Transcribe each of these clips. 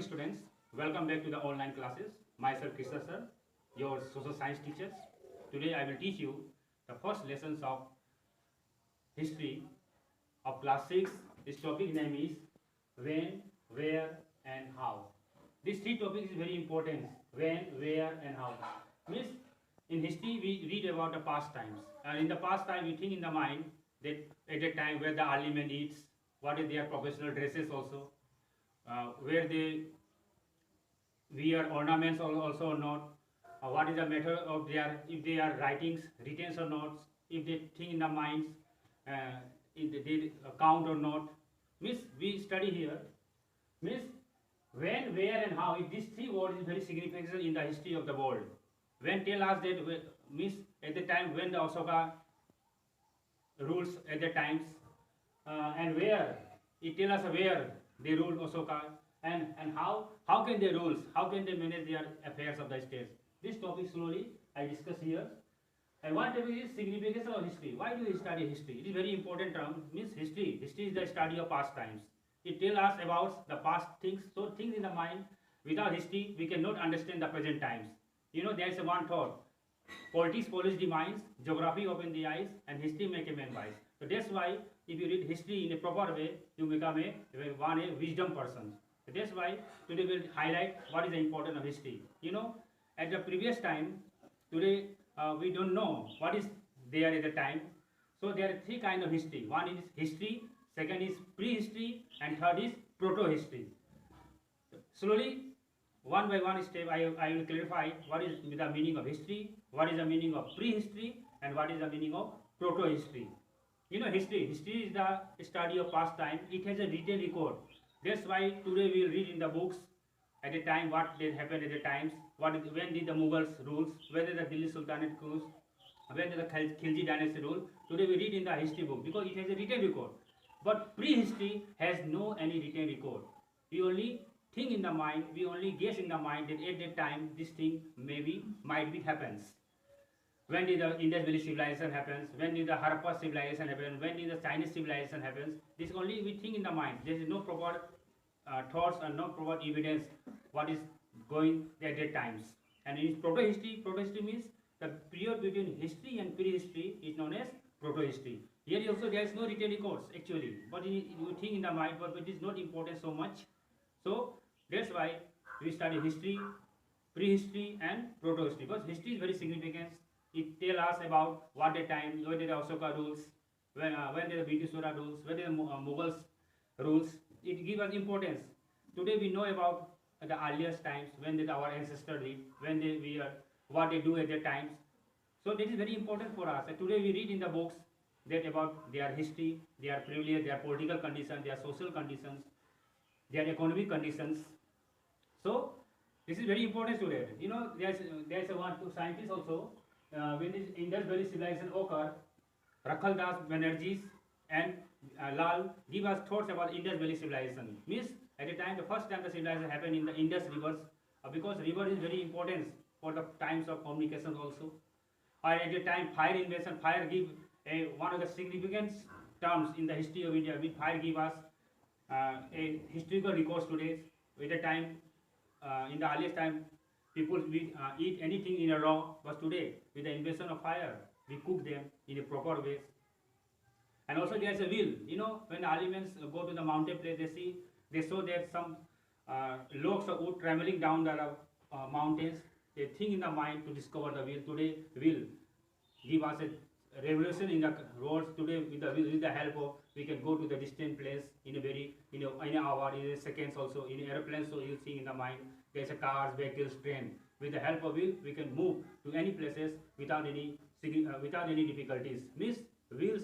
Students, welcome back to the online classes. Myself Krishna sir, your social science teachers. Today I will teach you the first lessons of history of class 6. This topic name is when, where and how. These three topics is very important. When, where and how. Means in history we read about the past times. And in the past time we think in the mind that at that time where the early man eats, what is their professional dresses also, where they wear ornaments also or not, what is the matter of their, if they are writings written or not, if they think in the minds, if they count or not. Means we study here, means when, where and how. If these three words is very significant in the history of the world. When tell us that, means at the time when the Ashoka rules at the times, and where it tell us where they rule Ashoka, and how can they rule, how can they manage their affairs of the state. This topic slowly I discuss here. And one topic is significance of history. Why do we study history? It is very important term. Means history is the study of past times. It tells us about the past things. So things in the mind, without history we cannot understand the present times. There is one thought: politics polish the minds, geography open the eyes, and history make a man wise. So that's why if you read history in a proper way, you become a wisdom person. So that's why today we'll highlight what is the importance of history. At the previous time, today we don't know what is there at the time. So there are three kinds of history. One is history, second is prehistory, and third is proto-history. Slowly, one by one step, I will clarify what is the meaning of history, what is the meaning of prehistory, and what is the meaning of proto-history. History is the study of past time. It has a written record. That's why today we will read in the books at the time what did happen at the times, when did the Mughals rules, when did the Delhi Sultanate rules, when did the Khilji dynasty rule. Today we read in the history book because it has a written record. But prehistory has no any written record. We only think in the mind, we only guess in the mind that at that time this thing might be happens. When did the Indus Valley civilization happens? When did the Harappa civilization happen? When did the Chinese civilization happens? This only we think in the mind. There is no proper thoughts and no proper evidence what is going at that times. And in proto-history means the period between history and prehistory is known as proto-history. Here also there is no written records actually, but you think in the mind, but it is not important so much. So that's why we study history, prehistory and proto-history. Because history is very significant. It tells us about what the time, when did the Ashoka rules, when did the British rules, when did the Mughals rules. It gives us importance. Today we know about the earliest times, when did our ancestors live, when they were, what they do at their times. So this is very important for us. And today we read in the books that about their history, their privilege, their political conditions, their social conditions, their economic conditions. So this is very important today. There's one two scientists also. When this Indus Valley civilization occurred, Rakhal Das Banerjee and Lal give us thoughts about Indus Valley civilization. Means at the time, the first time the civilization happened in the Indus rivers, because river is very important for the times of communication also. Or at the time, fire invention, fire give one of the significant terms in the history of India. With fire give us a historical records today. At the time, in the earliest time, people eat anything in a raw, but today with the invention of fire, we cook them in a proper way. And also there is a wheel. When the elements go to the mountain place, they saw that some logs of wood traveling down the mountains. They think in the mind to discover the wheel. Today wheel give us a revolution in the roads. Today with the help of, we can go to the distant place in an hour, in a seconds also. In airplanes, so you think in the mind there's a cars, vehicles, train. With the help of wheel, we can move to any places without any difficulties. Means wheels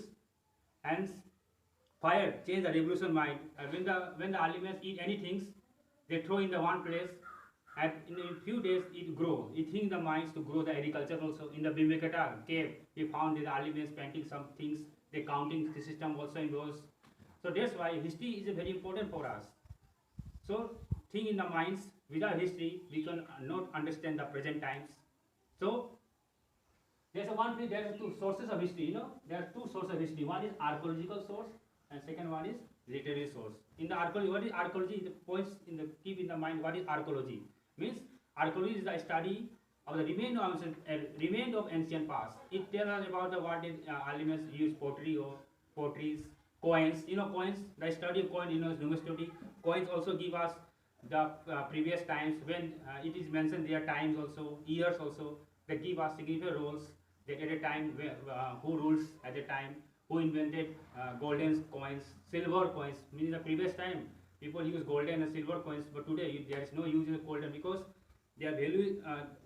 and fire change the revolution mind. When the elements eat anything, they throw in the one place, and in a few days it grow. It think the minds to grow the agriculture also. In the Bhimbetkota cave, we found the elements planting some things. The counting system also involves. So that's why history is very important for us. So think in the minds. Without history, we can not understand the present times. So there are two sources of history. There are two sources of history. One is archaeological source, and second one is literary source. In the archaeology, what is archaeology? The points in the keep in the mind. What is archaeology? Means archaeology is the study of the remain of ancient past. It tells us about the what is elements used pottery or potteries, coins. You know coins. The study of coin. Numismatic coins also give us the previous times when it is mentioned their times also, years also. They give us significant roles. That at a time who rules at a time, who invented golden coins, silver coins. Means the previous time people use golden and silver coins, but today there is no use of golden because their value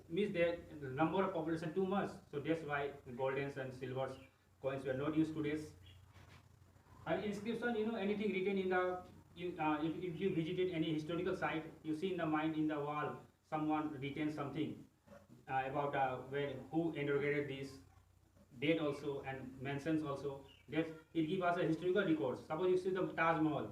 means their number of population too much. So that's why goldens and silvers coins were not used today. And inscription, anything written in the if you visited any historical site, you see in the mind in the wall someone written something about where who inaugurated this date also and mentions also that it gives us a historical records. Suppose you see the Taj Mahal.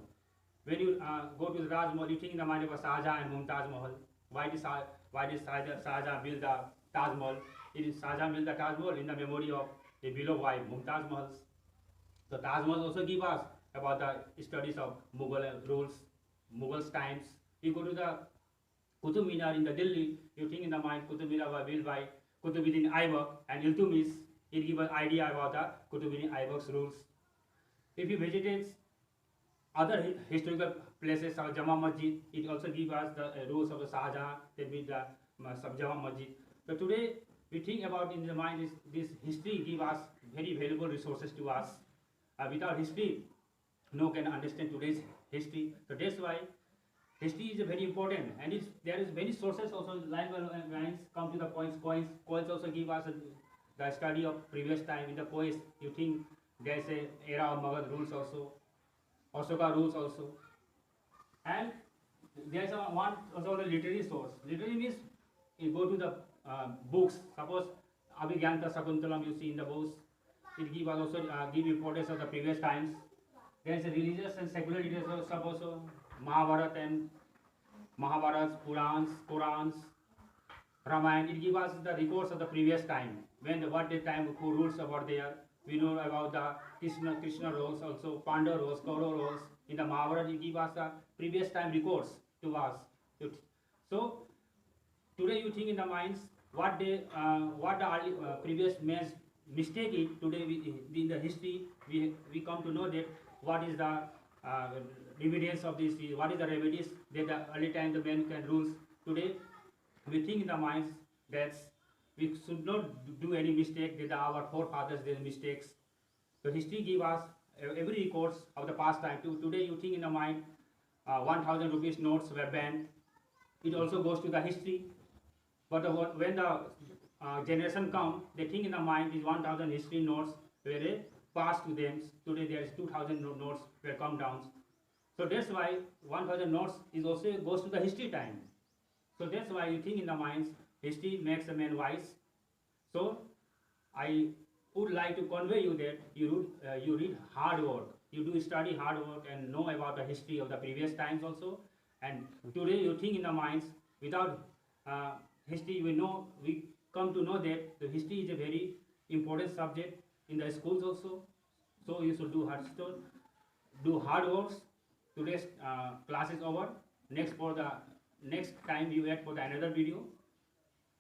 When you go to the Taj Mahal, you think in the mind of Shah Jahan and Mumtaz Mahal. Why did Shah Jahan build the Taj Mahal? It is Shah Jahan built the Taj Mahal in the memory of a beloved wife, Mumtaz Mahal. So Taj Mahal also give us about the studies of Mughal rules, Mughals times. You go to the Qutub Minar in the Delhi, you think in the mind Qutub Minar was built by Qutbuddin Aibak and Iltutmish. It gives an idea about the Qutbuddin Aibak's rules. If you visited other historical places of Jama Masjid, it also gives us the rules of the Shah Jahan, that means the Jama Masjid. So today we think about in the mind is this history give us very valuable resources to us. Without history, no can understand today's history. So that's why history is very important, and there is many sources also. Lines come to the points. Coins also give us the study of previous time. In the coins, you think there is a era of Magadh rules also, Ashoka rules also, and there is one also the literary source. Literary means you go to the books. Suppose Abhigyanta Sakuntalam you see in the books. It give also give importance of the previous times. There is a religious and secular literature. Suppose Mahabharata and Mahabharats, Purans, Qurans, Ramayana. It gives us the records of the previous time. When what the time who rules about there. We know about the Krishna roles also, Pandava roles, Kaurava roles. In the Mahabharata, it gives us the previous time records to us. So today you think in the minds what the previous man's mistake is. Today in the history we come to know that what is the evidence of this, what is the remedies that the early time the man can rules. Today we think in the minds that we should not do any mistake that our forefathers did mistakes. So history give us every records of the past time. Today you think in the mind 1000 rupees notes were banned. It also goes to the history. But when the generation come, they think in the mind is 1000 history notes were passed to them. Today there is 2000 notes were come down. So that's why 1000 notes is also goes to the history time. So that's why you think in the minds history makes a man wise. So I would like to convey you that you read hard work. You do study hard work and know about the history of the previous times also. And today you think in the minds without history we come to know that the history is a very important subject in the schools also. So you should do hard works. Today's class is over. Next time you wait for the another video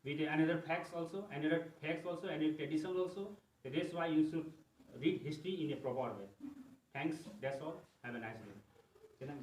with another facts also, another tradition also. That's why you should read history in a proper way. Thanks. That's all. Have a nice day.